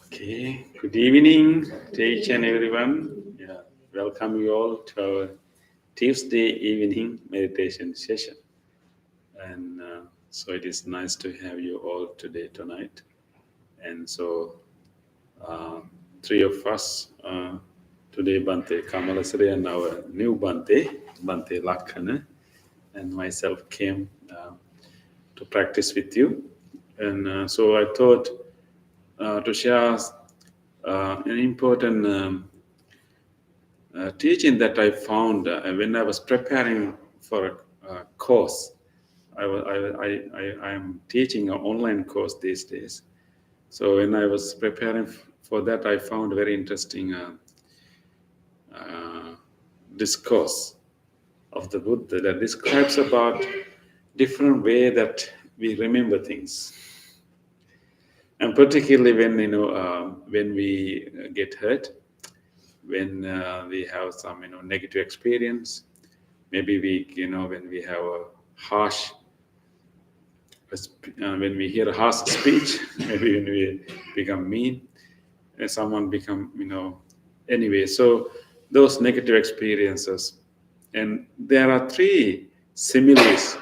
Okay, good evening to each and everyone. Yeah, welcome you all to our Tuesday evening meditation session. And so it is nice to have you all tonight. And so uh, three of us today, Bante Kamalasri and our new Bante Lakhana, and myself came to practice with you. And so I thought to share an important teaching that I found when I was preparing for a course. I am teaching an online course these days. So when I was preparing for that, I found a very interesting uh, discourse of the Buddha that describes about different way that we remember things, and particularly when we get hurt, when we have some negative experience, maybe when we have a harsh when we hear a harsh speech, maybe when we become mean, and someone become anyway. So those negative experiences, and there are three similes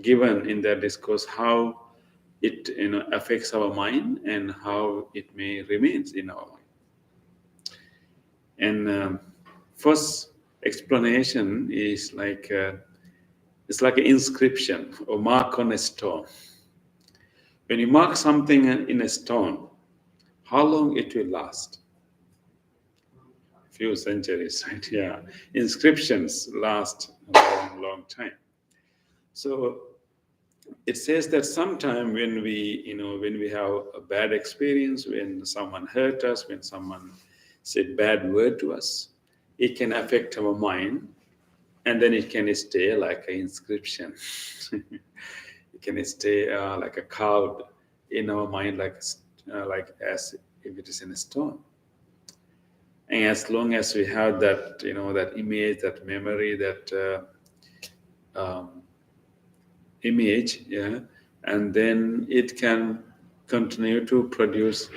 given in that discourse, how it affects our mind and how it may remains in our mind. And first explanation is like it's like an inscription or mark on a stone. When you mark something in a stone, how long it will last? Few centuries, right? Yeah, inscriptions last a long, long time. So it says that sometime when we have a bad experience, when someone hurt us, when someone said bad word to us, it can affect our mind, and then it can stay like an inscription. It can stay like a carved in our mind, like as if it is in a stone. And as long as we have that, that image, that memory, that image, yeah, and then it can continue to produce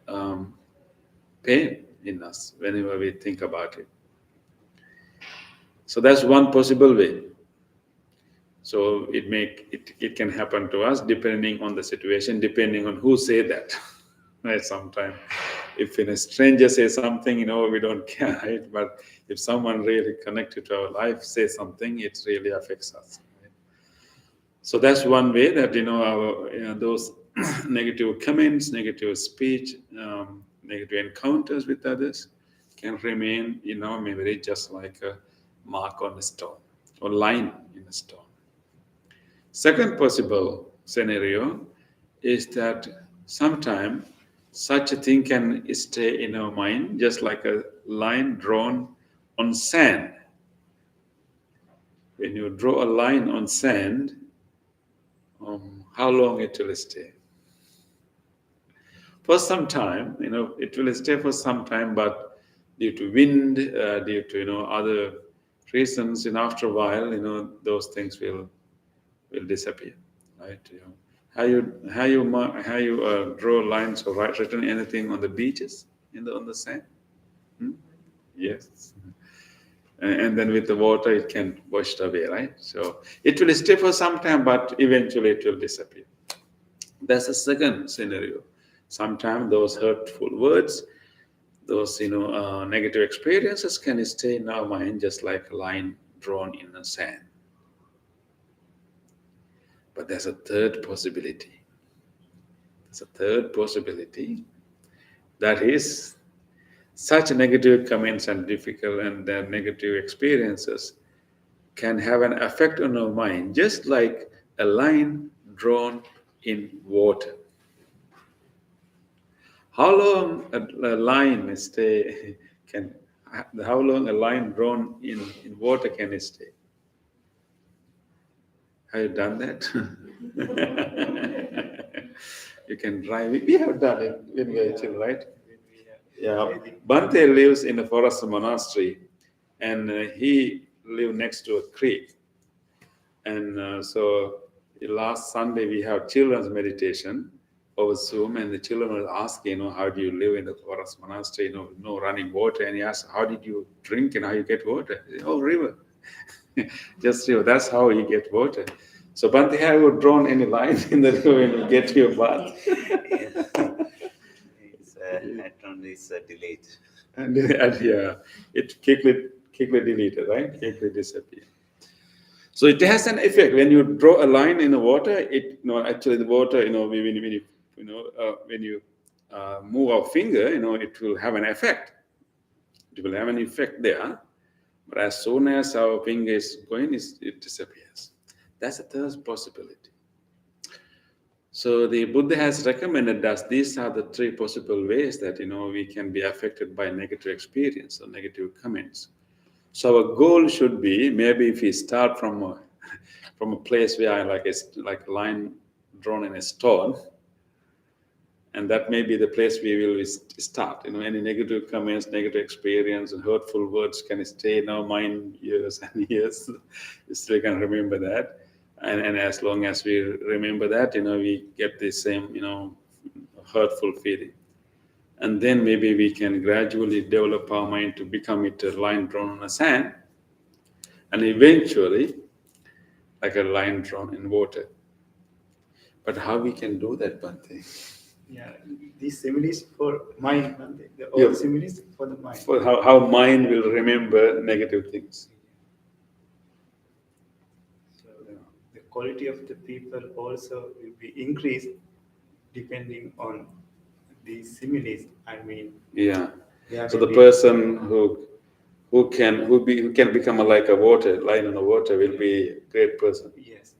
um, pain in us whenever we think about it. So that's one possible way. So it can happen to us depending on the situation, depending on who say that. Right? Sometimes, if a stranger says something, we don't care, right? But if someone really connected to our life says something, it really affects us. Right? So that's one way that our those negative comments, negative speech, negative encounters with others can remain in our memory, just like a mark on a stone or line in a stone. Second possible scenario is that sometime such a thing can stay in our mind, just like a line drawn on sand. When you draw a line on sand, how long it will stay? For some time, it will stay for some time, but due to wind, due to other reasons, and after a while, those things will disappear, right? How you draw lines or write written anything on the beaches on the sand? Hmm? Yes. And then with the water, it can wash it away, right? So it will stay for some time, but eventually it will disappear. That's the second scenario. Sometimes those hurtful words, those negative experiences can stay in our mind, just like a line drawn in the sand. But there's a third possibility. There's a third possibility. That is, such negative comments and difficult and their negative experiences can have an effect on our mind, just like a line drawn in water. How long a line stay can? How long a line drawn in water can stay? Have you done that? You can drive. We have done it when we were children, right? Yeah, Bante lives in a forest monastery, and he lived next to a creek. And so last Sunday we have children's meditation over Zoom, and the children were asking, how do you live in the forest monastery? No running water. And he asked, how did you drink and how you get water? Oh, river, just river. That's how you get water. So, Bante, have you drawn any line in the river when you get your bath? It's I don't this delayed. And yeah, it quickly deleted, right? Quickly disappeared. So it has an effect when you draw a line in the water. Actually the water, when you move our finger, it will have an effect. It will have an effect there. But as soon as our finger is going, it disappears. That's the third possibility. So the Buddha has recommended us these are the three possible ways that we can be affected by negative experience or negative comments. So our goal should be, maybe if we start from a place where I like a line drawn in a stone, and that may be the place we will start. Any negative comments, negative experience, and hurtful words can stay in our mind years and years. We still can remember that, and as long as we remember that, we get the same, hurtful feeling. And then maybe we can gradually develop our mind to become it a line drawn on a sand, and eventually like a line drawn in water. But how we can do that, Bante? Yeah, these similes for mind, all Yeah. similes for the mind. For how mind will remember negative things. So the quality of the people also will be increased depending on these similes. I mean, Yeah. there So may the be person who can become like a water line on the water will be a great person. yes,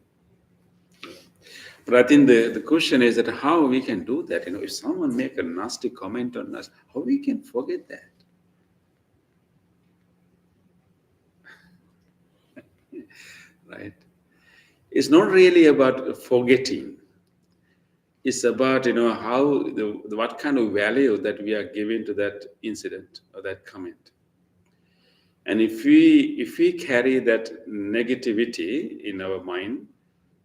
But I think the question is that how we can do that. If someone make a nasty comment on us, how we can forget that? Right? It's not really about forgetting. It's about how what kind of value that we are giving to that incident or that comment. And if we carry that negativity in our mind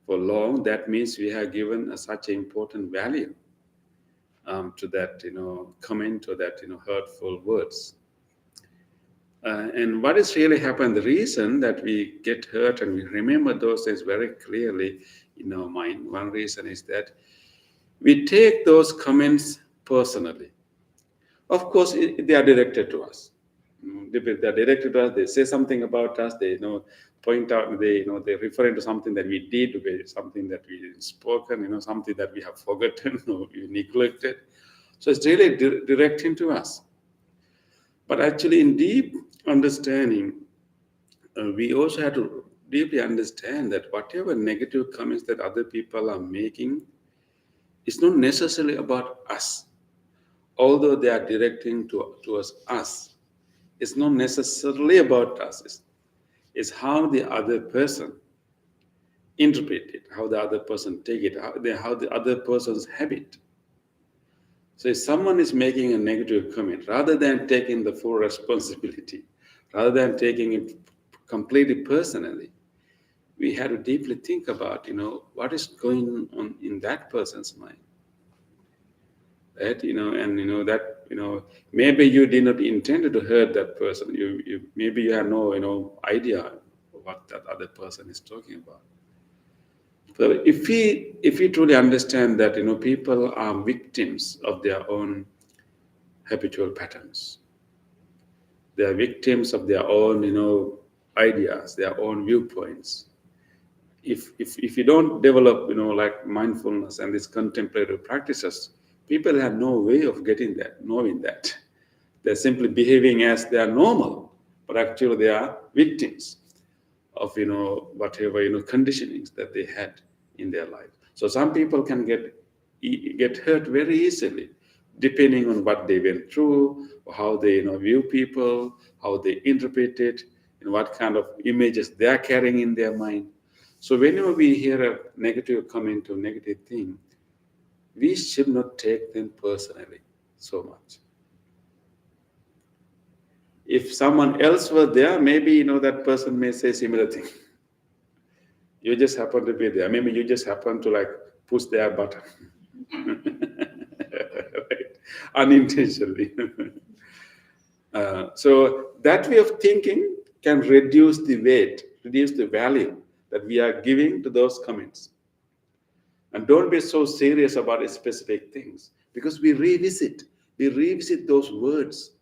for long, that means we have given such an important value to that comment or that hurtful words. And what is really happened, the reason that we get hurt and we remember those things very clearly in our mind, one reason is that we take those comments personally. Of course, they are directed to us. If they are directed to us, they say something about us. They point out. They refer to something that we did, something that we spoken. Something that we have forgotten or we neglected. So it's really directing to us. But actually, in deep understanding, we also have to deeply understand that whatever negative comments that other people are making, it's not necessarily about us. Although they are directing towards us, it's not necessarily about us. It's how the other person interpret it, how the other person take it, how the other person's habit. So if someone is making a negative comment, rather than taking the full responsibility, rather than taking it completely personally, we have to deeply think about, what is going on in that person's mind. Right? And that, maybe you did not intend to hurt that person. You maybe you have no, idea what that other person is talking about. So if we truly understand that, people are victims of their own habitual patterns, they are victims of their own, ideas, their own viewpoints. If you don't develop, like mindfulness and these contemplative practices, people have no way of getting that, knowing that. They're simply behaving as they are normal, but actually they are victims of, whatever, conditionings that they had in their life. So some people can get hurt very easily, depending on what they went through, or how they, view people, how they interpret it, and what kind of images they are carrying in their mind. So whenever we hear a negative comment or negative thing, we should not take them personally so much. If someone else were there, maybe that person may say similar thing. You just happen to be there. Maybe you just happen to like push their button. Right? Unintentionally. So that way of thinking can reduce the weight, reduce the value that we are giving to those comments. And don't be so serious about specific things, because we revisit those words,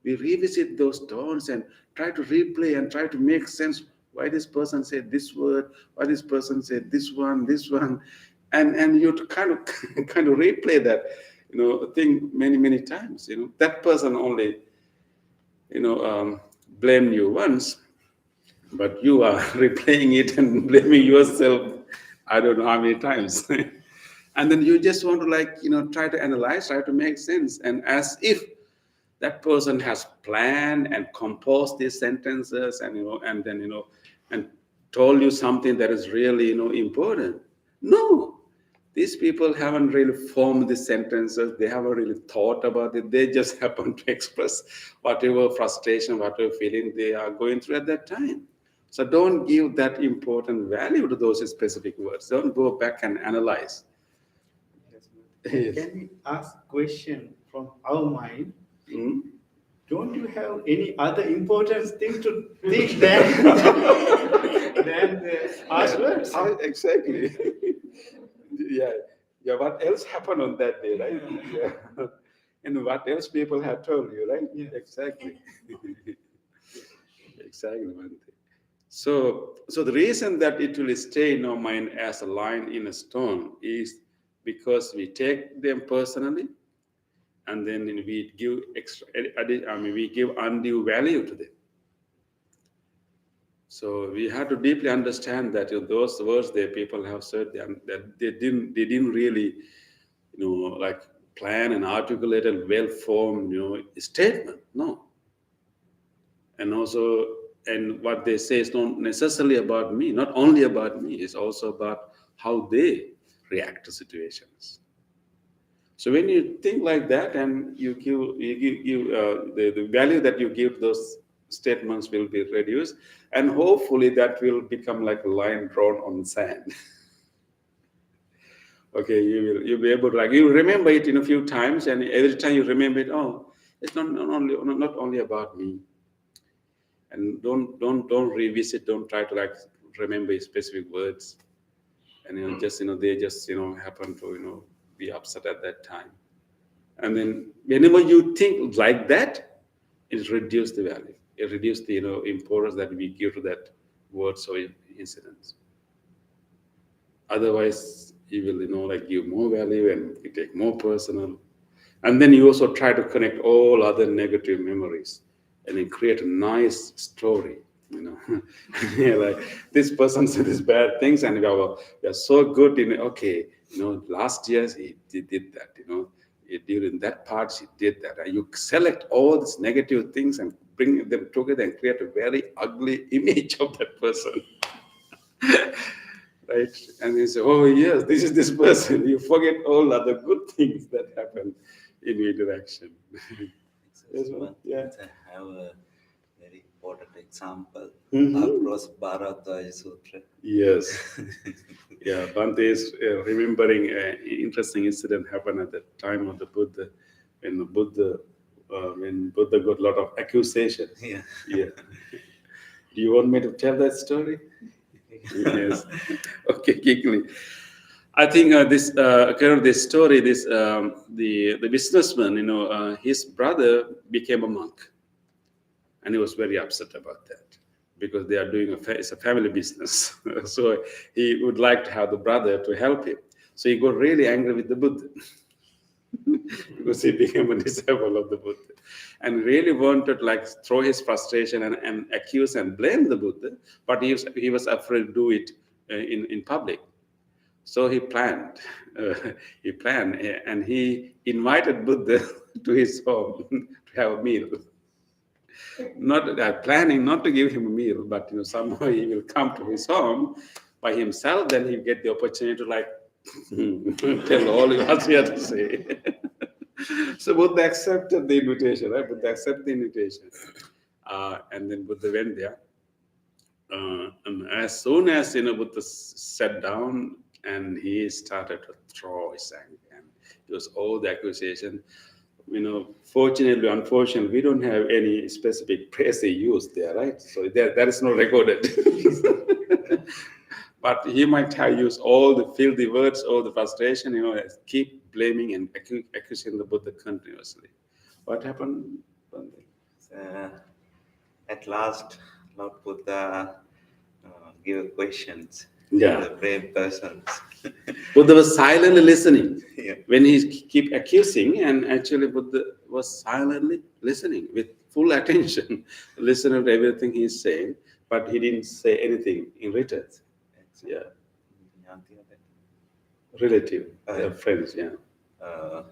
we revisit those tones and try to replay and try to make sense why this person said this word, why this person said this one, and you kind of kind of replay that thing many times. That person only blame you once, but you are replaying it and blaming yourself I don't know how many times. And then you just want to try to analyze, try to make sense, and as if that person has planned and composed these sentences and then and told you something that is really important. No, these people haven't really formed the sentences, they haven't really thought about it, they just happen to express whatever frustration, whatever feeling they are going through at that time. So don't give that important value to those specific words. Don't go back and analyze. Yes, Yes. Can we ask question from our mind? Hmm? Don't you have any other important thing to think than the harsh words? Exactly. Yeah. Yeah. What else happened on that day, right? Yeah. And what else people have told you, right? Yeah. Exactly. Exactly, Bhante. So the reason that it will stay in our mind as a line in a stone is because we take them personally, and then we give we give undue value to them. So we have to deeply understand that those words that people have said, that they didn't really like plan and articulate a well-formed statement. No. And also, and what they say is not necessarily about me, not only about me, it's also about how they react to situations. So when you think like that, and the value that you give those statements will be reduced, and hopefully that will become like a line drawn on sand. Okay, you'll be able to you remember it in a few times, and every time you remember it, oh, it's not only about me. And don't revisit, don't try to remember specific words, and they just happen to be upset at that time. And then whenever you think like that, it reduces the value, it reduces the importance that we give to that words or incidents. Otherwise you will give more value and you take more personal, and then you also try to connect all other negative memories and then create a nice story. Yeah, like this person said these bad things, and we are so good in okay, last year he did that, during that part she did that, and you select all these negative things and bring them together and create a very ugly image of that person. Right? And you say, oh yes, this is this person. You forget all other good things that happen in your interaction. Yes, ma'am. Yeah. I have a very important example Mhm. across Bharadwaja Sutra. Yes. Yeah, Bhante is remembering an interesting incident happened at the time of the Buddha, when Buddha got a lot of accusations. Yeah. Yeah. Do you want me to tell that story? Yes. Okay, quickly. I think this story, the businessman, his brother became a monk, and he was very upset about that because they are doing it's a family business. So he would like to have the brother to help him. So he got really angry with the Buddha because he became a disciple of the Buddha, and really wanted to throw his frustration and accuse and blame the Buddha, but he was afraid to do it in public. So he planned, and he invited Buddha to his home to have a meal. Not planning not to give him a meal, but somehow he will come to his home by himself. Then he get the opportunity to tell all what he had to say. So Buddha accepted the invitation, right? Buddha accepted the invitation. And then Buddha went there. And as soon as Buddha sat down and he started to throw his anger, and it was all the accusation. Fortunately, unfortunately, we don't have any specific praise he used there, right? So that is not recorded. But he might have used all the filthy words, all the frustration, keep blaming and accusing the Buddha continuously. What happened? Uh, at last, Lord Buddha give questions Yeah. to the brave persons. Buddha was silently listening Yeah. when he keep accusing, and actually Buddha was silently listening with full attention, listening to everything he's saying, but he didn't say anything in return. Yeah, relative, friends. Yeah, Uh,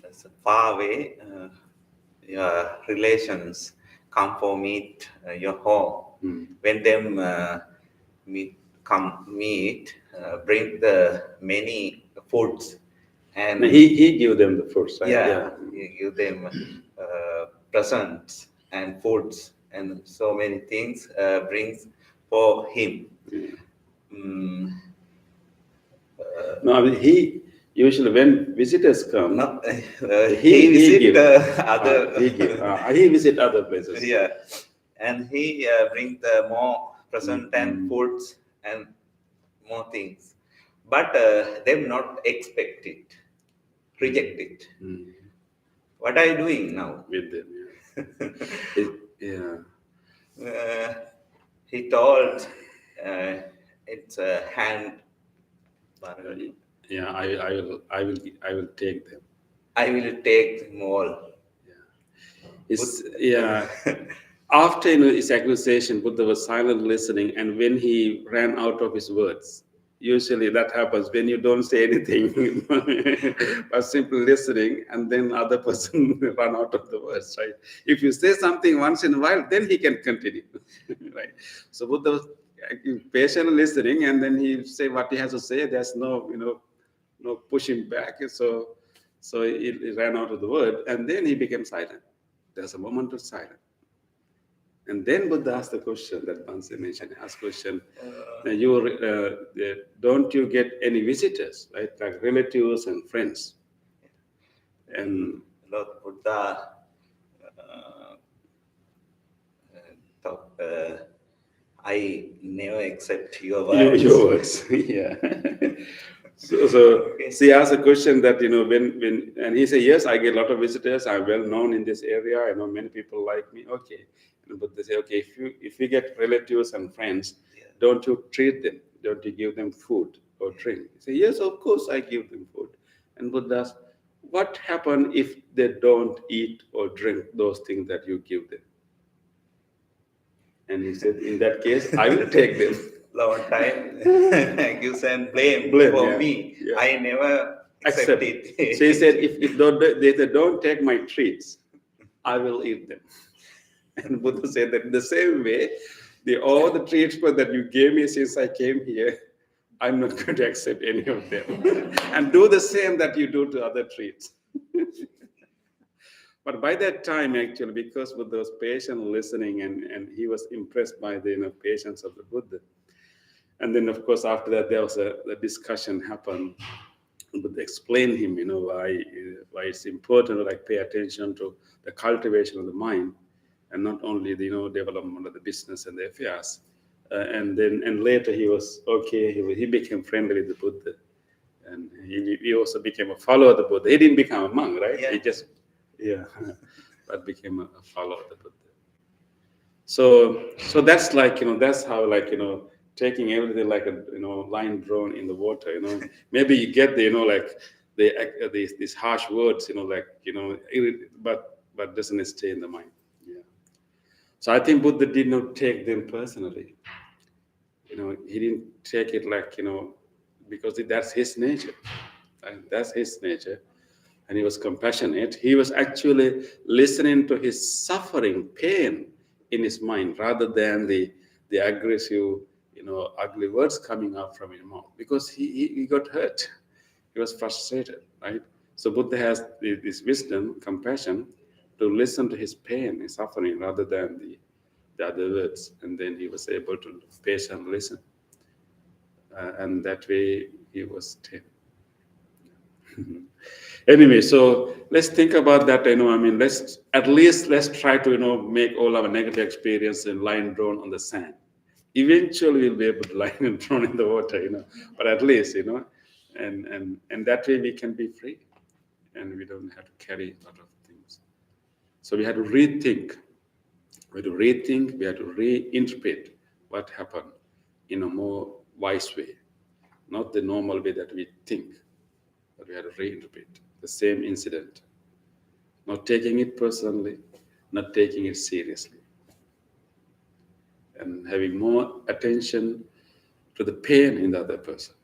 that's far away. Your relations come for meet your home. When them meet, bring the many foods, and he gave them the fruits, right? yeah, you give them presents and foods and so many things brings for him. Mm, No, I mean, he usually when visitors come, not he visit give, other he visit other places. yeah, and he bring the more present and foods and more things, but them not expect it, reject it. What are you doing now? With them, yeah. He told it's a hand. Yeah, I will take them. I will take them all. Yeah. After his accusation, Buddha was silent listening, and when he ran out of his words, usually that happens when you don't say anything, but simply listening, and then other person run out of the words, right? If you say something once in a while, then he can continue, right? So Buddha was patiently listening, and then he say what he has to say. There's no pushing back. So he ran out of the word, and then he became silent. There's a moment of silence. And then Buddha asked the question that Bansi mentioned. Asked question, don't you get any visitors, right? Like relatives and friends? And Lord Buddha thought, I never accept your words. Your words, yeah. So she asked a question that when and he said, yes, I get a lot of visitors. I'm well known in this area. I know many people like me. Okay, but they say, okay, if you get relatives and friends, don't you treat them? Don't you give them food or drink? He said, yes, of course I give them food. And Buddha asked, what happens if they don't eat or drink those things that you give them? And he said, in that case, I will take them. Long time accuse and blame for me. Yeah. I never accept it. So he said, if they don't take my treats, I will eat them. And Buddha said that in the same way, all the treats that you gave me since I came here, I'm not going to accept any of them. And do the same that you do to other treats. But by that time, actually, because Buddha was patient listening, and he was impressed by the patience of the Buddha. And then, of course, after that, there was a discussion happened. Buddha explained him, why it's important to pay attention to the cultivation of the mind, and not only the development of the business and the affairs. And later he was okay. He became friendly with the Buddha, and he also became a follower of the Buddha. He didn't become a monk, right? Yeah. He just but became a follower of the Buddha. So that's that's how taking everything like a line drawn in the water. Maybe you get these harsh words, but doesn't stay in the mind. Yeah. So I think Buddha did not take them personally. He didn't take it because that's his nature. And that's his nature. And he was compassionate. He was actually listening to his suffering, pain in his mind, rather than the aggressive, ugly words coming out from his mouth, because he got hurt. He was frustrated, right? So Buddha has this wisdom, compassion, to listen to his pain, his suffering, rather than the other words. And then he was able to patiently listen. And that way he was tame. Anyway, so let's think about that. Let's try to make all our negative experience in line drawn on the sand. Eventually, we'll be able to line and drawn in the water. But at least, and that way we can be free, and we don't have to carry a lot of things. So we had to rethink. We had to rethink. We had to reinterpret what happened in a more wise way, not the normal way that we think, but we had to reinterpret the same incident, not taking it personally, not taking it seriously, and having more attention to the pain in the other person.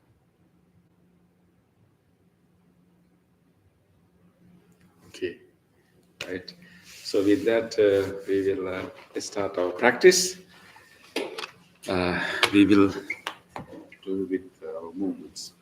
Okay, right. So with that, we will start our practice. We will do with our movements.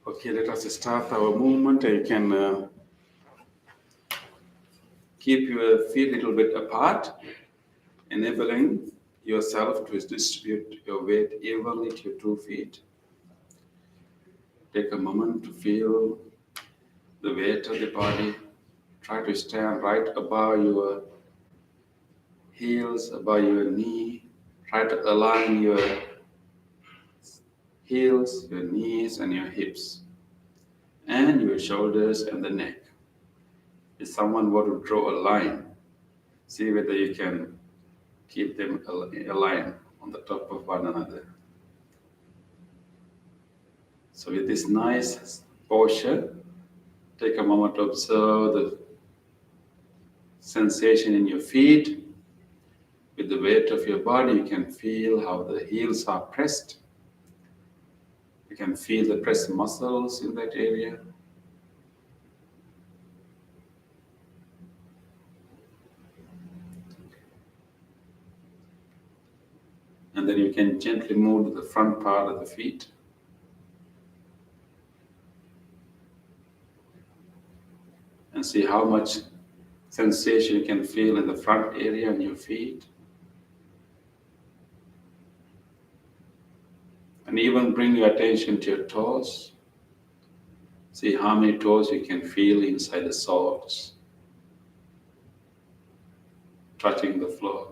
Okay, let us start our movement. You can keep your feet a little bit apart, enabling yourself to distribute your weight evenly to your 2 feet. Take a moment to feel the weight of the body. Try to stand right above your heels, above your knee. Try to align your heels, your knees, and your hips, and your shoulders and the neck. If someone were to draw a line, see whether you can keep them aligned on the top of one another. So with this nice posture, take a moment to observe the sensation in your feet. With the weight of your body, you can feel how the heels are pressed. You can feel the pressed muscles in that area. And then you can gently move to the front part of the feet. And see how much sensation you can feel in the front area on your feet. And even bring your attention to your toes. See how many toes you can feel inside the soles, touching the floor.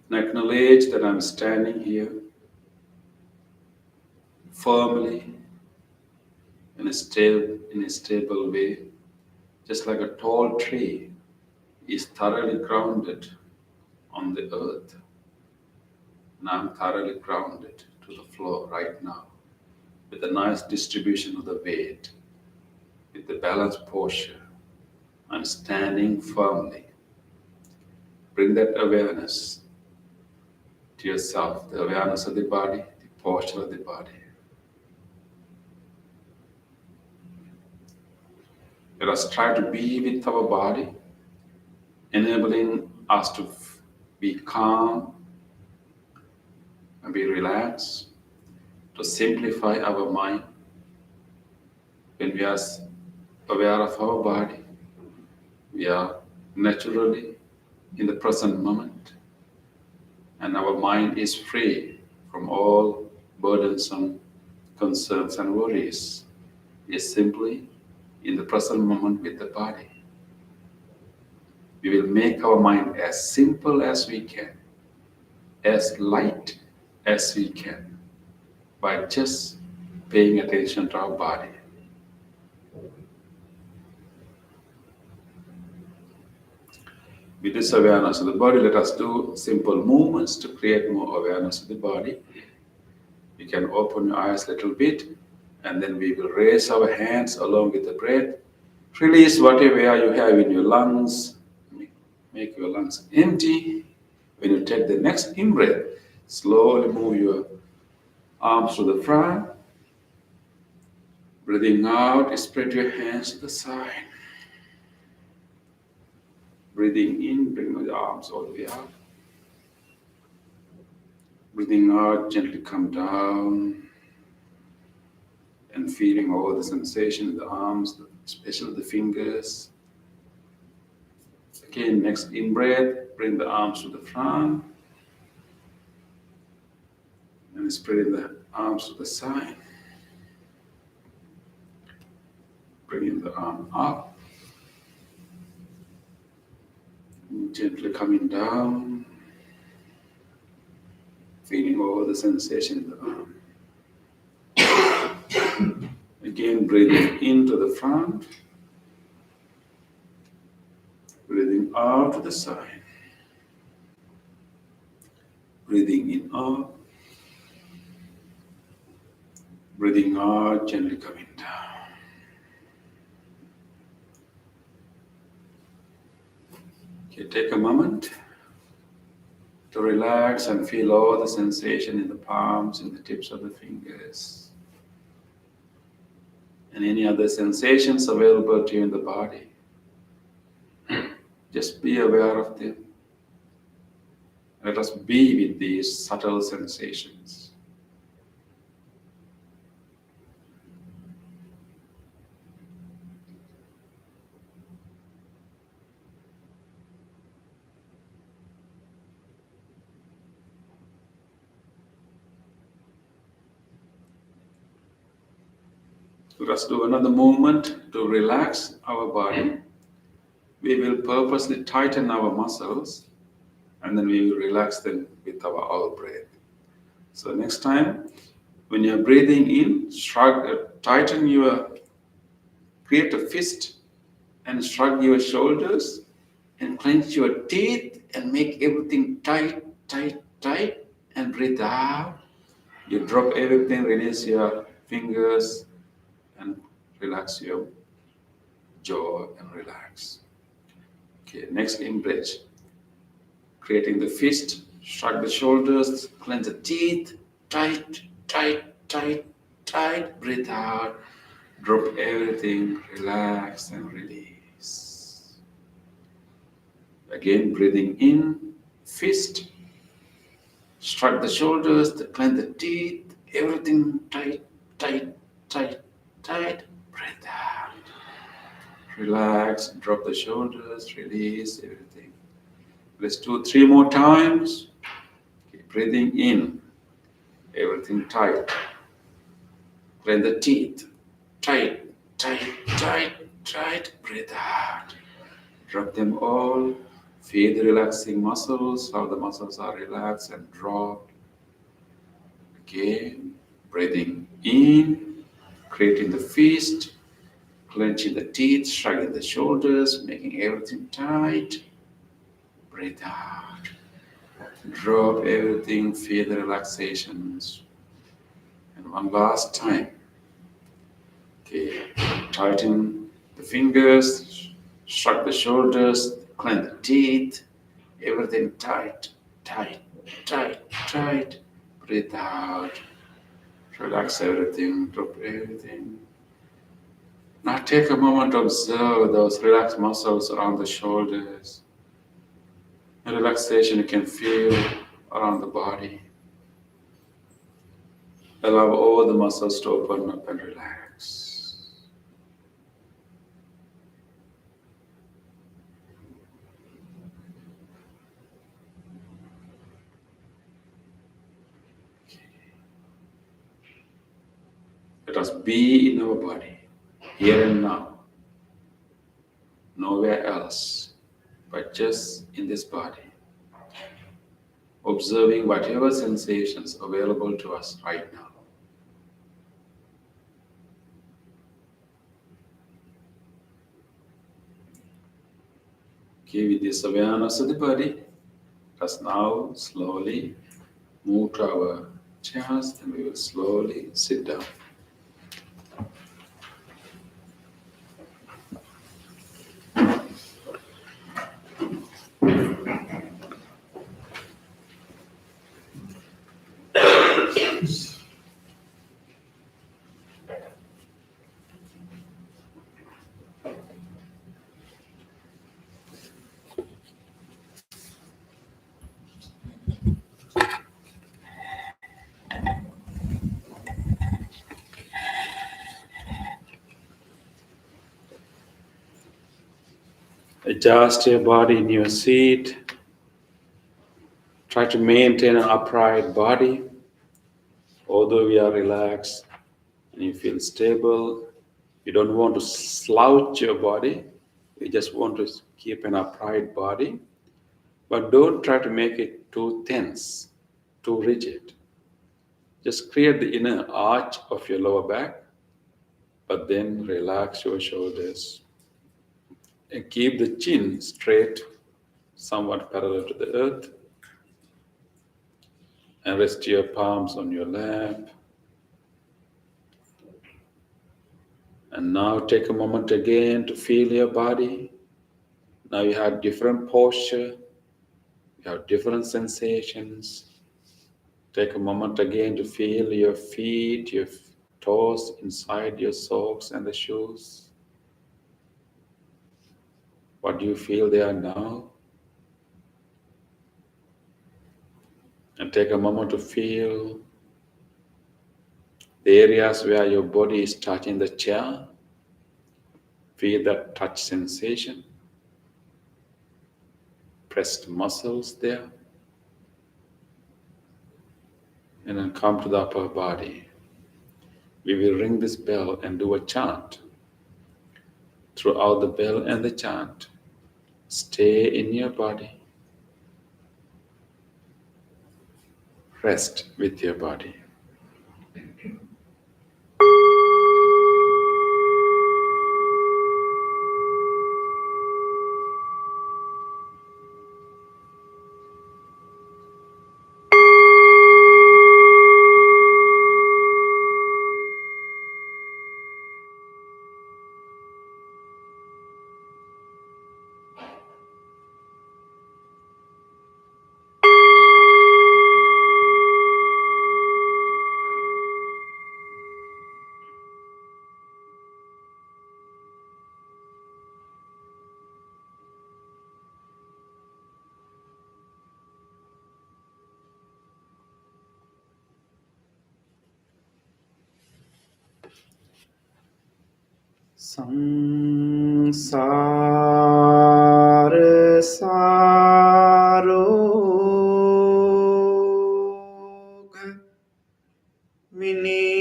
And acknowledge that I'm standing here firmly in a stable way, just like a tall tree is thoroughly grounded on the earth. And I'm thoroughly grounded to the floor right now, with a nice distribution of the weight, with the balanced posture. I'm standing firmly. Bring that awareness to yourself, the awareness of the body, the posture of the body. Let us try to be with our body, enabling us to be calm and be relaxed, to simplify our mind. When we are aware of our body, we are naturally in the present moment, and our mind is free from all burdensome concerns and worries. It is simply in the present moment with the body. We will make our mind as simple as we can, as light as we can, by just paying attention to our body. With this awareness of the body, let us do simple movements to create more awareness of the body. You can open your eyes a little bit, and then we will raise our hands along with the breath. Release whatever air you have in your lungs. Make your lungs empty. When you take the next in-breath, slowly move your arms to the front, Breathing out, spread your hands to the side. Breathing in, bring the arms all the way up. Breathing out, gently come down and feeling all the sensation in the arms, especially the fingers. Again, next in breath, bring the arms to the front and spreading the arms to the side. Bringing the arm up, and gently coming down, feeling all the sensation in the arm. Again, breathing into the front, breathing out to the side, breathing in up, breathing out, gently coming down. Okay, take a moment to relax and feel all the sensation in the palms and the tips of the fingers. And any other sensations available to you in the body. Just be aware of them. Let us be with these subtle sensations. Let us do another movement to relax our body. We will purposely tighten our muscles and then we will relax them with our out breath. So next time, when you're breathing in, tighten create a fist and shrug your shoulders and clench your teeth and make everything tight, tight, tight, and breathe out. You drop everything, release your fingers and relax your jaw and relax. Okay, next in breath. Creating the fist, shrug the shoulders, clench the teeth, tight, tight, tight, tight, breathe out, drop everything, relax and release. Again, breathing in, fist, shrug the shoulders, clench the teeth, everything tight, tight, tight, tight, breathe out. Relax, drop the shoulders, release everything. Let's do 3 more times. Keep breathing in, everything tight. Clench the teeth, tight, tight, tight, tight, breathe out. Drop them all. Feel the relaxing muscles, how the muscles are relaxed and drop. Again, breathing in, creating the fist, clenching the teeth, shrugging the shoulders, making everything tight. Breathe out. Drop everything, feel the relaxations. And one last time. Okay, tighten the fingers, shrug the shoulders, clench the teeth, everything tight, tight, tight, tight. Breathe out. Relax everything, drop everything. Now take a moment to observe those relaxed muscles around the shoulders. The relaxation you can feel around the body. Allow all the muscles to open up and relax. Let us be in our body, here and now, nowhere else, but just in this body, observing whatever sensations available to us right now. Okay, with this awareness of the body, let us now slowly move to our chairs and we will slowly sit down. Adjust your body in your seat. Try to maintain an upright body. Although we are relaxed and you feel stable, you don't want to slouch your body. You just want to keep an upright body. But don't try to make it too tense, too rigid. Just create the inner arch of your lower back, but then relax your shoulders and keep the chin straight, somewhat parallel to the earth, and rest your palms on your lap. And now take a moment again to feel your body. Now you have different posture, you have different sensations. Take a moment again to feel your feet, your toes inside your socks and the shoes. What do you feel there now? And take a moment to feel the areas where your body is touching the chair. Feel that touch sensation. Pressed muscles there. And then come to the upper body. We will ring this bell and do a chant. Throughout the bell and the chant, stay in your body. Rest with your body. Samsara Sarog Vinitani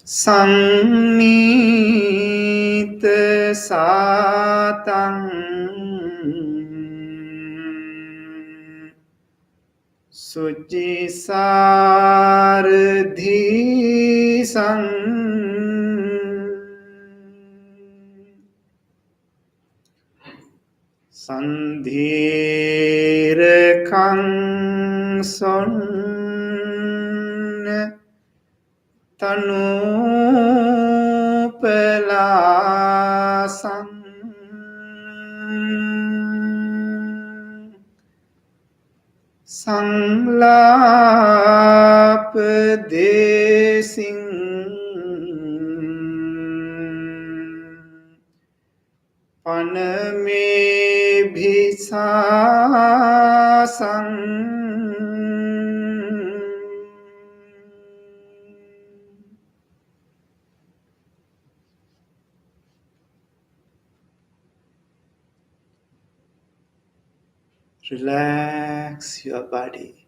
Sannita Satang Sucisardhi Sang Sandhira Kang Son Tanu Pelasang Sanglap Desing Paname Bhisasang Relax your body.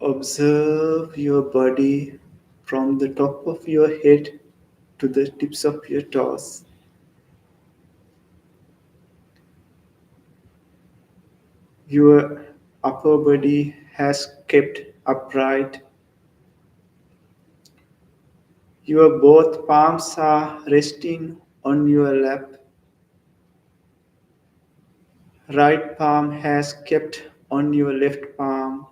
Observe your body from the top of your head to the tips of your toes. Your upper body has kept upright. Your both palms are resting on your lap. Right palm has kept on your left palm.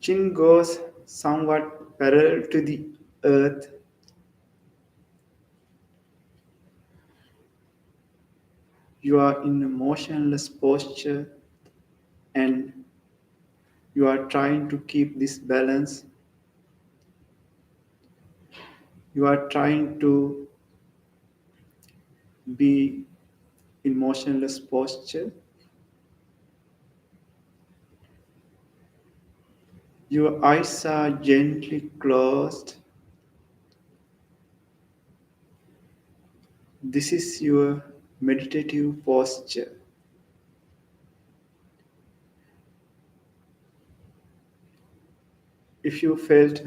Chin goes somewhat parallel to the earth. You are in a motionless posture and you are trying to keep this balance. You are trying to be in motionless posture Your eyes are gently closed. This is your meditative posture. If you felt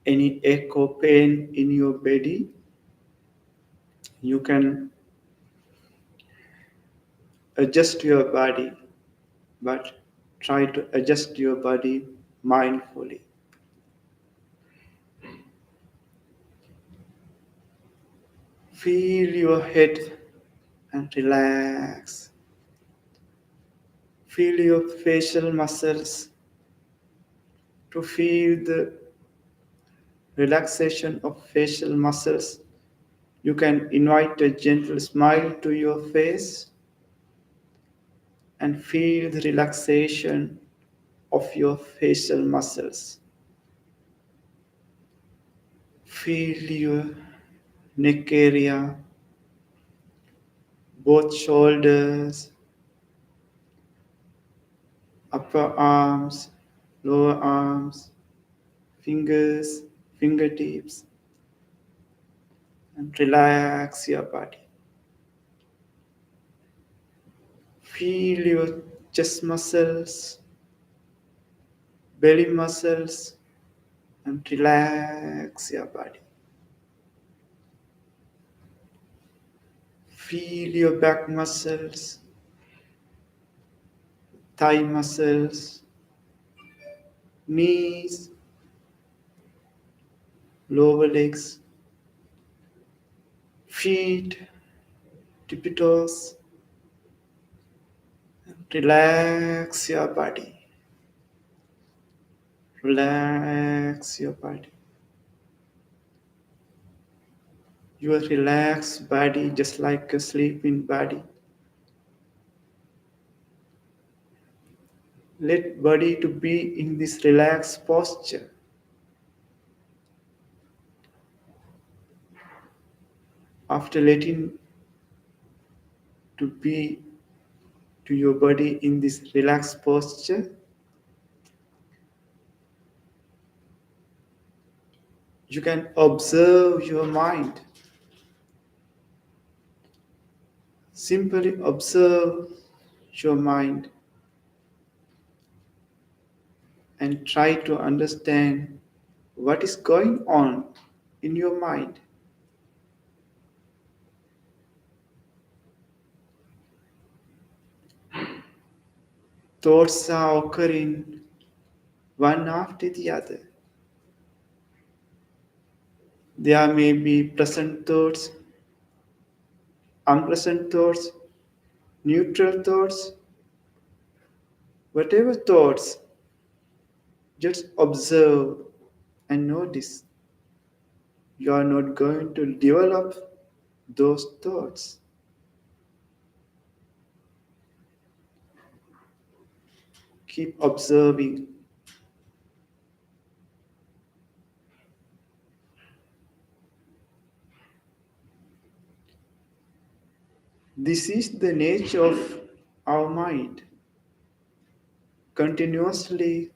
any echo pain in your body, you can adjust your body, but try to adjust your body mindfully. Feel your head and relax. Feel your facial muscles to feel the relaxation of facial muscles. You can invite a gentle smile to your face and feel the relaxation of your facial muscles. Feel your neck area, both shoulders, upper arms, lower arms, fingers, fingertips, and relax your body. Feel your chest muscles, belly muscles, and relax your body. Feel your back muscles, thigh muscles, knees, lower legs, feet, tippy toes. Relax your body. Relax your body. Your relaxed body, just like a sleeping body. Let body to be in this relaxed posture. After letting to be to your body in this relaxed posture, you can observe your mind. Simply observe your mind and try to understand what is going on in your mind. Thoughts are occurring one after the other. There may be pleasant thoughts, unpleasant thoughts, neutral thoughts, whatever thoughts, just observe and notice. You are not going to develop those thoughts. Keep observing. This is the nature of our mind. Continuously,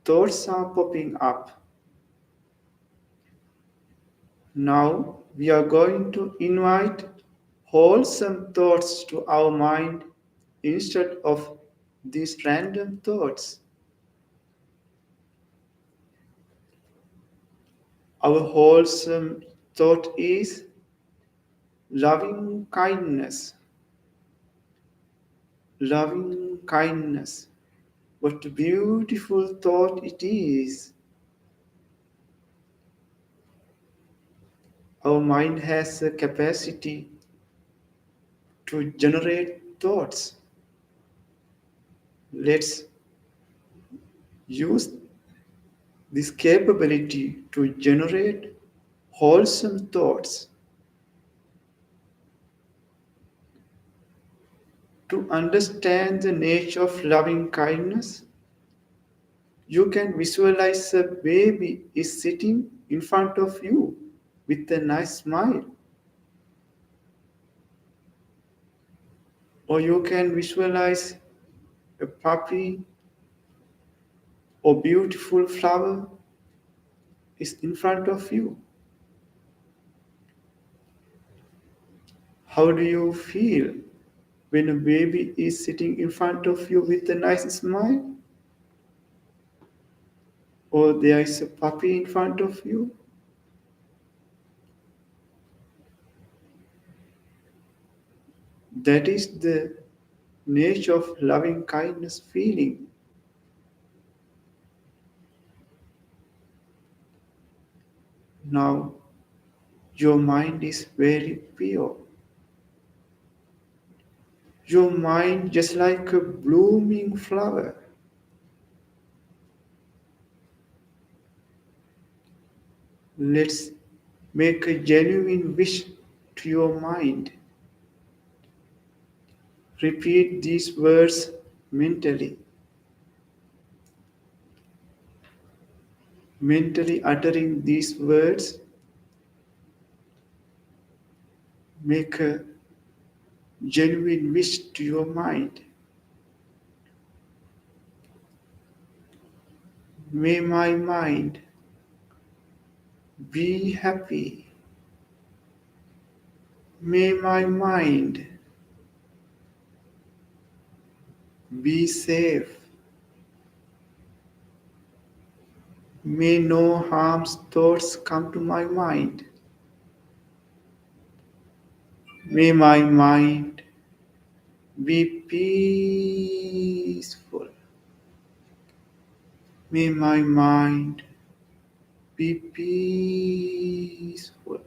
thoughts are popping up. Now, we are going to invite wholesome thoughts to our mind instead of these random thoughts. Our wholesome thought is loving kindness. Loving kindness. What a beautiful thought it is. Our mind has a capacity to generate thoughts. Let's use this capability to generate wholesome thoughts. To understand the nature of loving kindness, you can visualize a baby is sitting in front of you with a nice smile. Or you can visualize a puppy or beautiful flower is in front of you. How do you feel when a baby is sitting in front of you with a nice smile? Or there is a puppy in front of you? That is the nature of loving kindness feeling. Now, your mind is very pure. Your mind just like a blooming flower. Let's make a genuine wish to your mind. Repeat these words mentally. Mentally uttering these words, make a genuine wish to your mind. May my mind be happy. May my mind be safe. May no harm's thoughts come to my mind. May my mind be peaceful. May my mind be peaceful.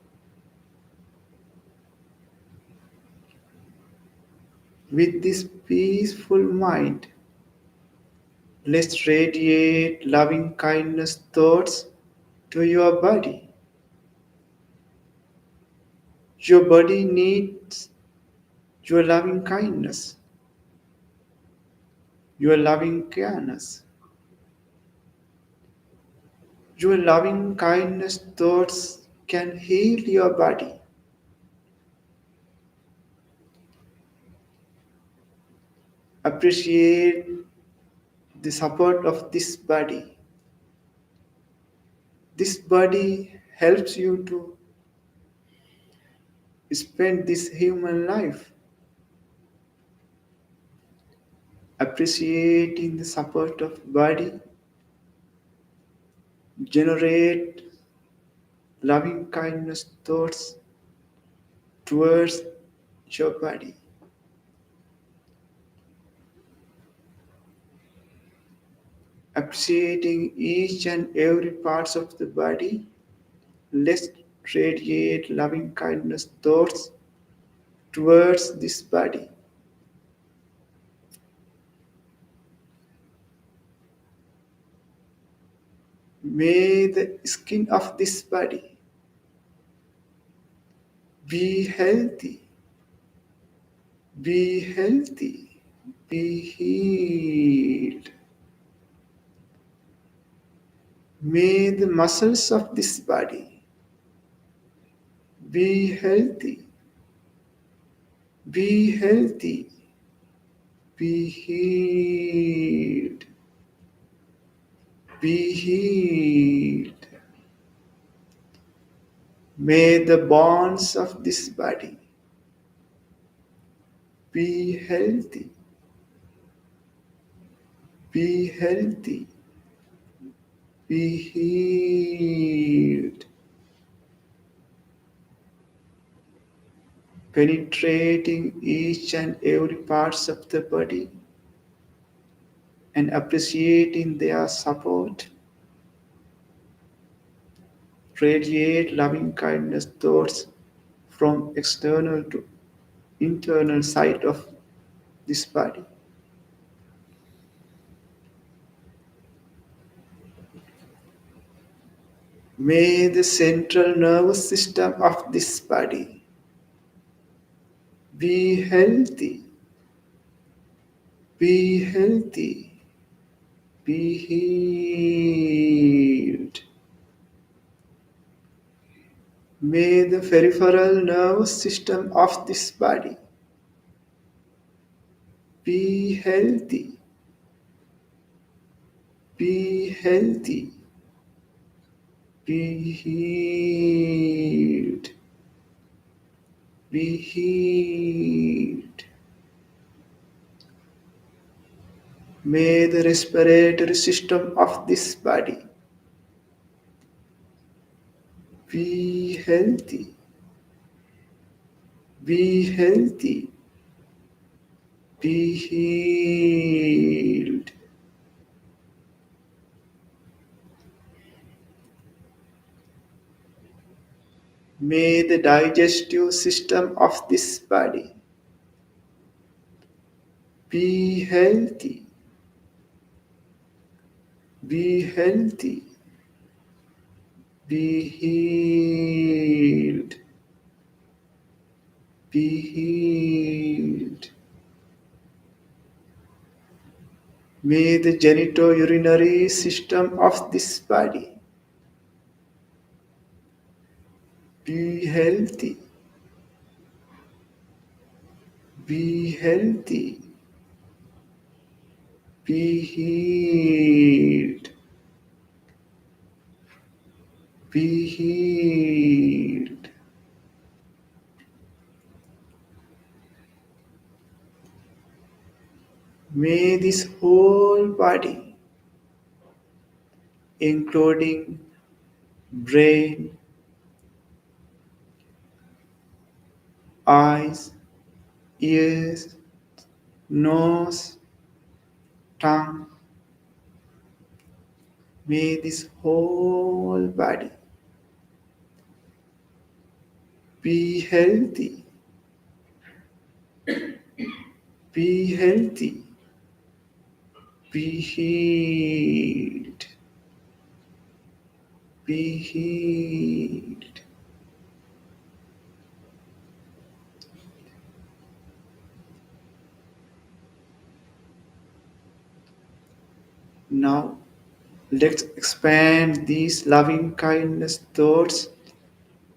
With this peaceful mind, let's radiate loving kindness thoughts to your body. Your body needs your loving kindness, your loving careness. Your loving kindness thoughts can heal your body. Appreciate the support of this body. This body helps you to spend this human life. Appreciating the support of body, generate loving kindness thoughts towards your body. Appreciating each and every parts of the body, let's radiate loving kindness thoughts towards this body. May the skin of this body be healthy, be healthy, be healed. May the muscles of this body be healthy, be healthy, be healed, be healed. May the bones of this body be healthy, be healthy, be healed. Penetrating each and every parts of the body and appreciating their support. Radiate loving kindness thoughts from external to internal side of this body. May the central nervous system of this body be healthy, be healthy, be healed. May the peripheral nervous system of this body be healthy, Be healthy. Be healed. Be healed. May the respiratory system of this body be healthy. Be healthy. Be healed. May the digestive system of this body be healthy. Be healthy. Be healed. Be healed. May the genitourinary system of this body be healthy. Be healthy. Be healed. Be healed. May this whole body, including brain, eyes, ears, nose, tongue, may this whole body be healthy. Be healthy. Be healed. Be healed. Now, let's expand these loving kindness thoughts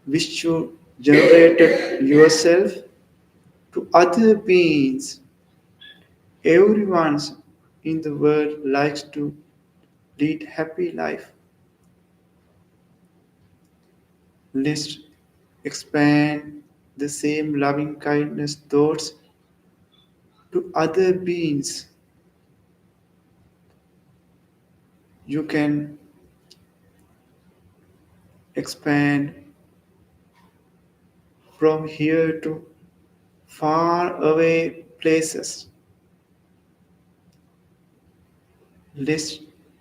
which you generated yourself to other beings. Everyone in the world likes to lead happy life. Let's expand the same loving kindness thoughts to other beings. You can expand from here to far away places. Let's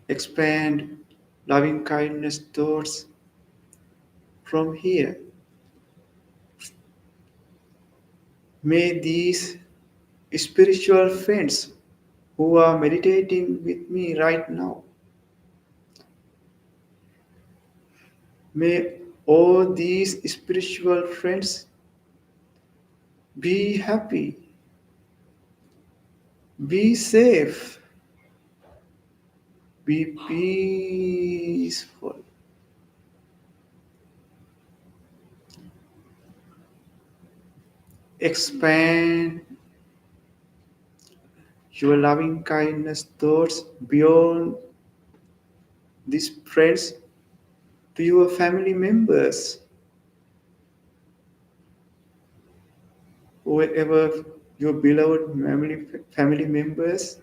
expand loving kindness thoughts from here. May these spiritual friends who are meditating with me right now, may all these spiritual friends be happy, be safe, be peaceful. Expand your loving kindness thoughts beyond these friends to your family members, whoever your beloved family members,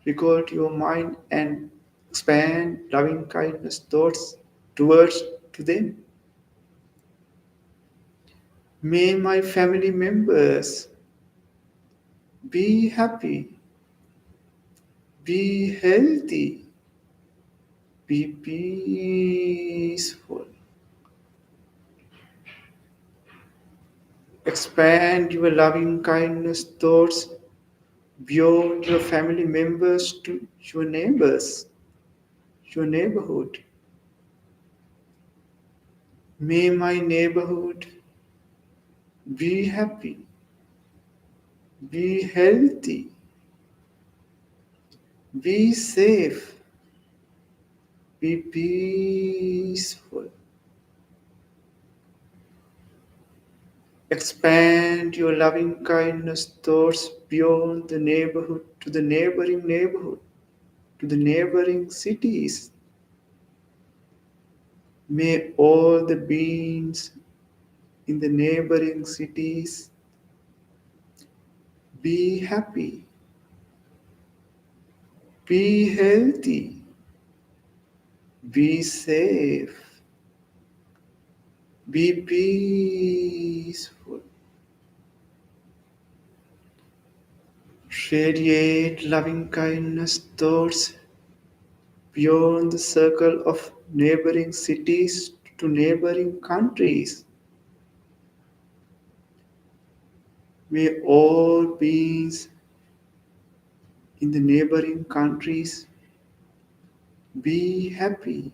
recall to your mind and expand loving kindness thoughts towards to them. May my family members be happy, be healthy, be peaceful. Expand your loving kindness thoughts beyond your family members to your neighbors, your neighborhood. May my neighborhood be happy, be healthy, be safe, be peaceful. Expand your loving kindness thoughts beyond the neighborhood to the neighboring neighborhood, to the neighboring cities. May all the beings in the neighboring cities be happy, be healthy, be safe, be peaceful. Radiate loving kindness thoughts beyond the circle of neighboring cities to neighboring countries. May all beings in the neighboring countries be happy,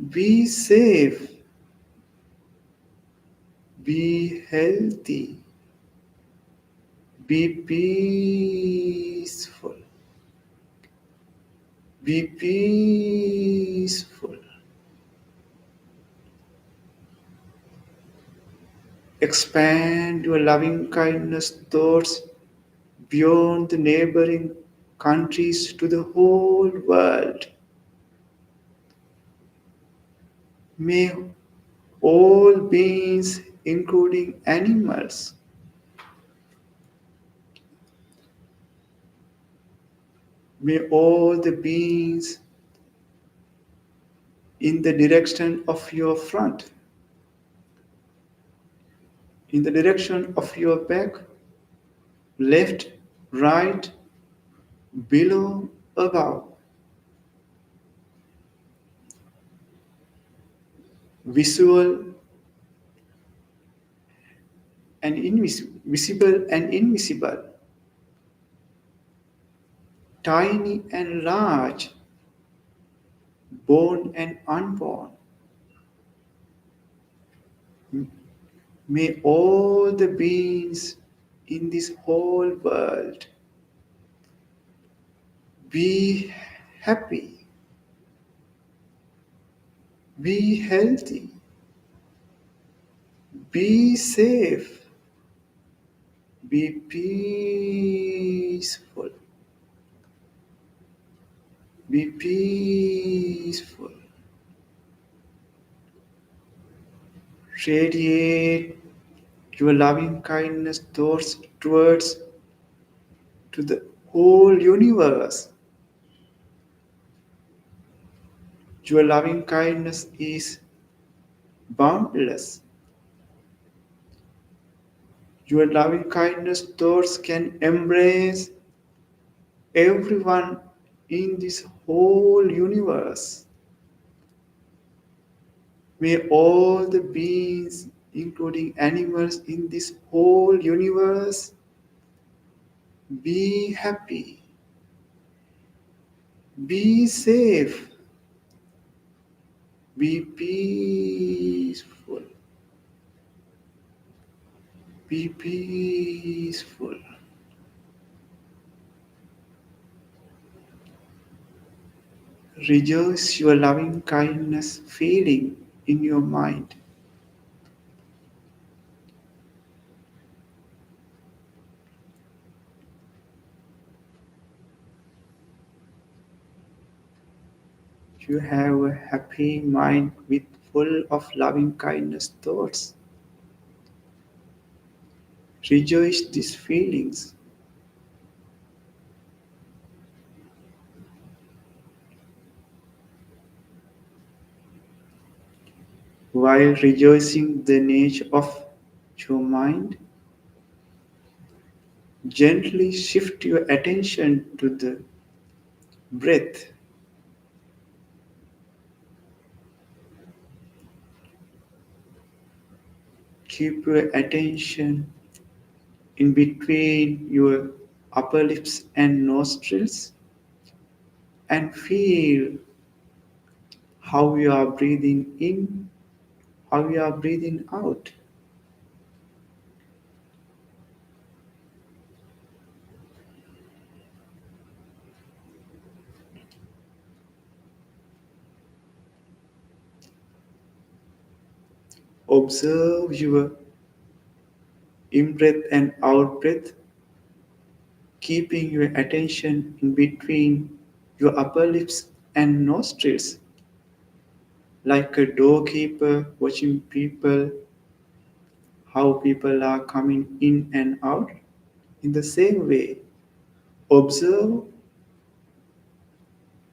be safe, be healthy, be peaceful, be peaceful. Expand your loving kindness thoughts beyond the neighboring countries to the whole world. May all beings, including animals, may all the beings in the direction of your front, in the direction of your back, left, right, below, above, visual and invisible, visible and invisible, tiny and large, born and unborn. May all the beings in this whole world be happy, be healthy, be safe, be peaceful, be peaceful. Radiate your loving kindness thoughts towards to the whole universe. Your loving kindness is boundless. Your loving kindness thoughts can embrace everyone in this whole universe. May all the beings, including animals in this whole universe, be happy, be safe, be peaceful, be peaceful. Rejoice your loving kindness feeling in your mind. You have a happy mind with full of loving kindness thoughts. Rejoice these feelings. While rejoicing the nature of your mind, gently shift your attention to the breath. Keep your attention in between your upper lips and nostrils and feel how you are breathing in, how you are breathing out. Observe your in breath and out breath keeping your attention in between your upper lips and nostrils, like a doorkeeper watching people, how people are coming in and out. In the same way, observe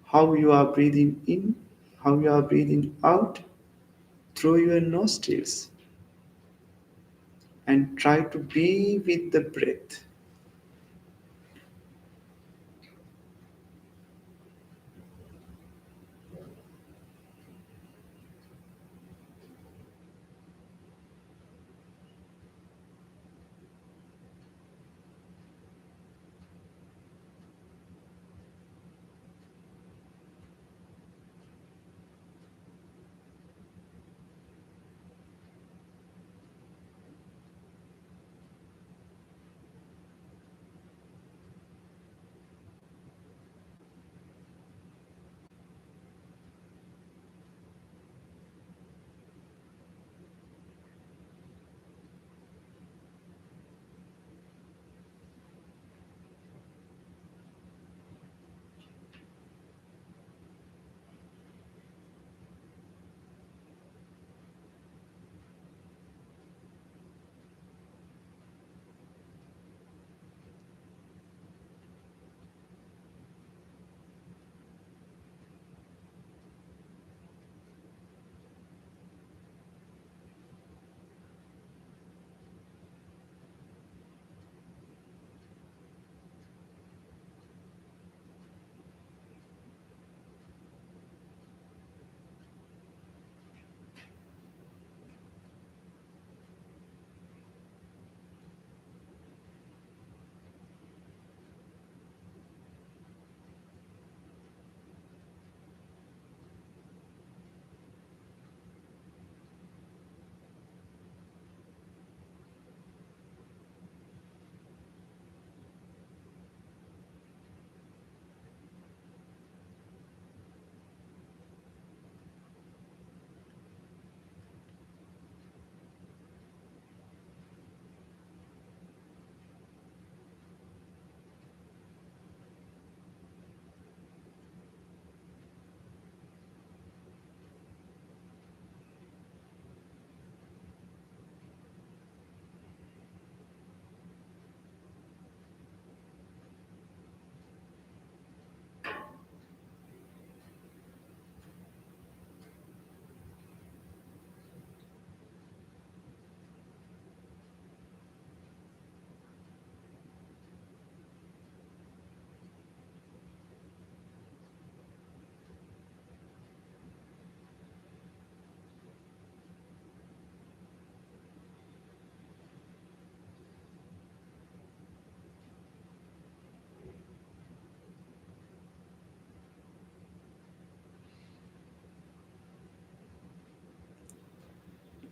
how you are breathing in, how you are breathing out through your nostrils, and try to be with the breath.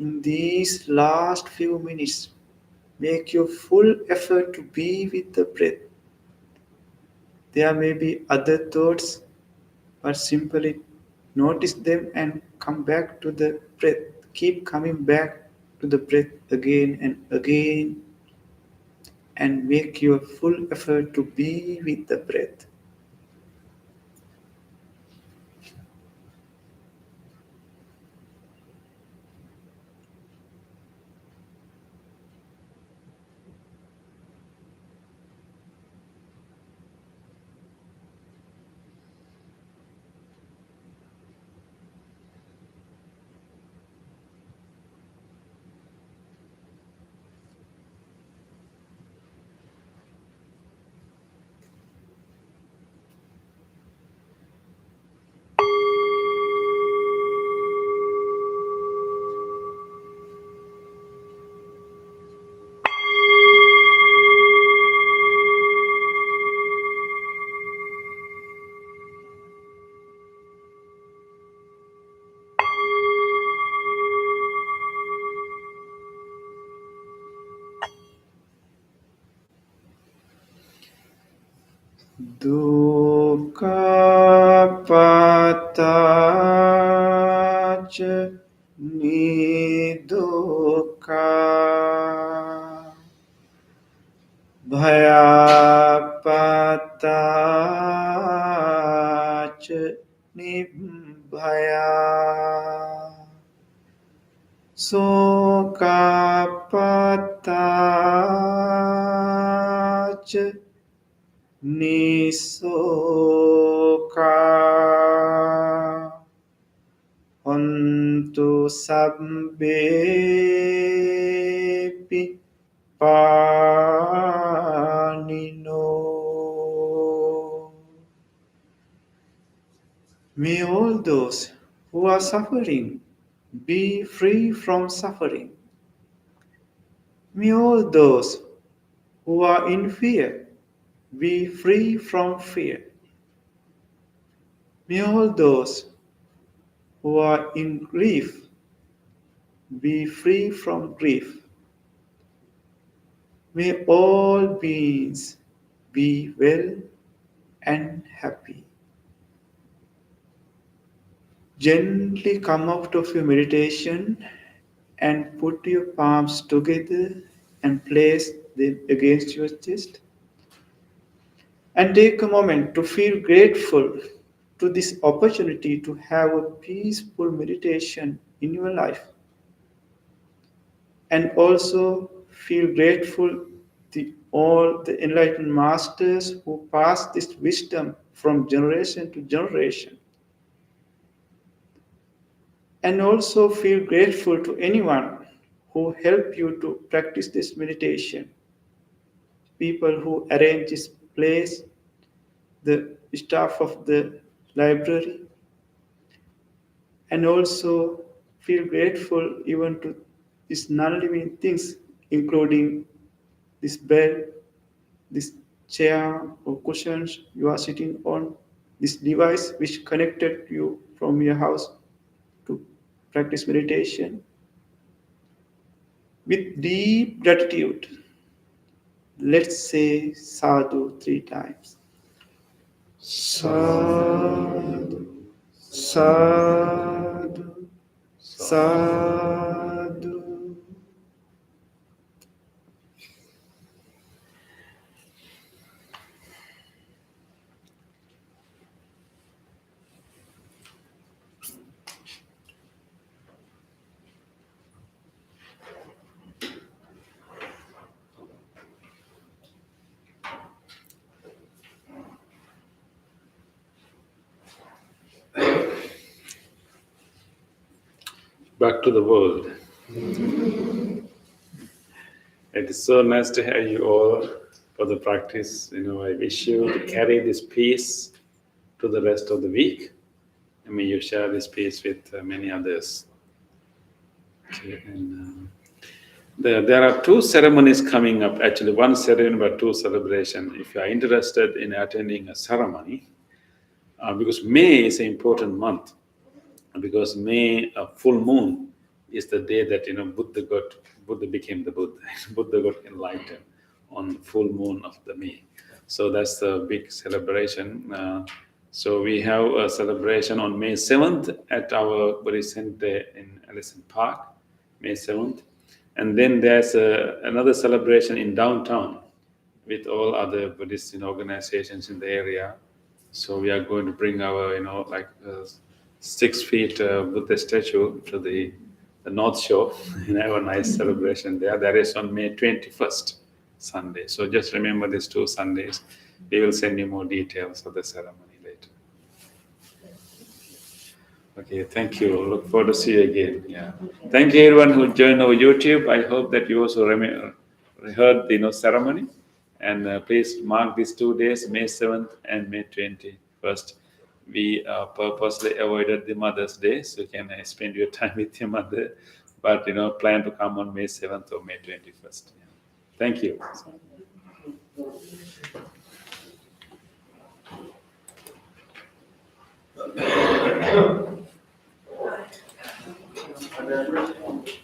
In these last few minutes, make your full effort to be with the breath. There may be other thoughts, but simply notice them and come back to the breath. Keep coming back to the breath again and again, and make your full effort to be with the breath. Dukkha patacha nidukkha bhaya nibbhaya. Sokapatacha nisoka. Hontu sabbepi panino. May all those who are suffering be free from suffering. May all those who are in fear be free from fear. May all those who are in grief be free from grief. May all beings be well and happy. Gently come out of your meditation and put your palms together and place them against your chest. And take a moment to feel grateful to this opportunity to have a peaceful meditation in your life. And also feel grateful to all the enlightened masters who passed this wisdom from generation to generation. And also feel grateful to anyone who helped you to practice this meditation. People who arrange this place, the staff of the library, and also feel grateful even to these non-living things, including this bed, this chair or cushions you are sitting on, this device which connected you from your house to practice meditation. With deep gratitude, let's say sadhu 3 times. Sadhu, sadhu, sadhu. Back to the world. It is so nice to have you all for the practice. I wish you to carry this peace to the rest of the week. And may you share this peace with many others. Okay, and, there are 2 ceremonies coming up. Actually, 1 ceremony but 2 celebrations. If you are interested in attending a ceremony, because May is an important month. Because May, a full moon, is the day that Buddha became the Buddha. Buddha got enlightened on full moon of the May. So that's the big celebration. So we have a celebration on May 7th at our Buddhist Center in Ellison Park, May 7th. And then there's another celebration in downtown with all other Buddhist organizations in the area. So we are going to bring our 6 feet Buddha statue to the North Shore and have a nice celebration there. That is on May 21st, Sunday. So just remember these 2 Sundays. We will send you more details of the ceremony later. Okay, thank you. Look forward to see you again. Yeah. Thank you everyone who joined our YouTube. I hope that you also heard the ceremony. And please mark these 2 days, May 7th and May 21st. We purposely avoided the Mother's Day, so you can spend your time with your mother. But plan to come on May 7th or May 21st. Yeah. Thank you.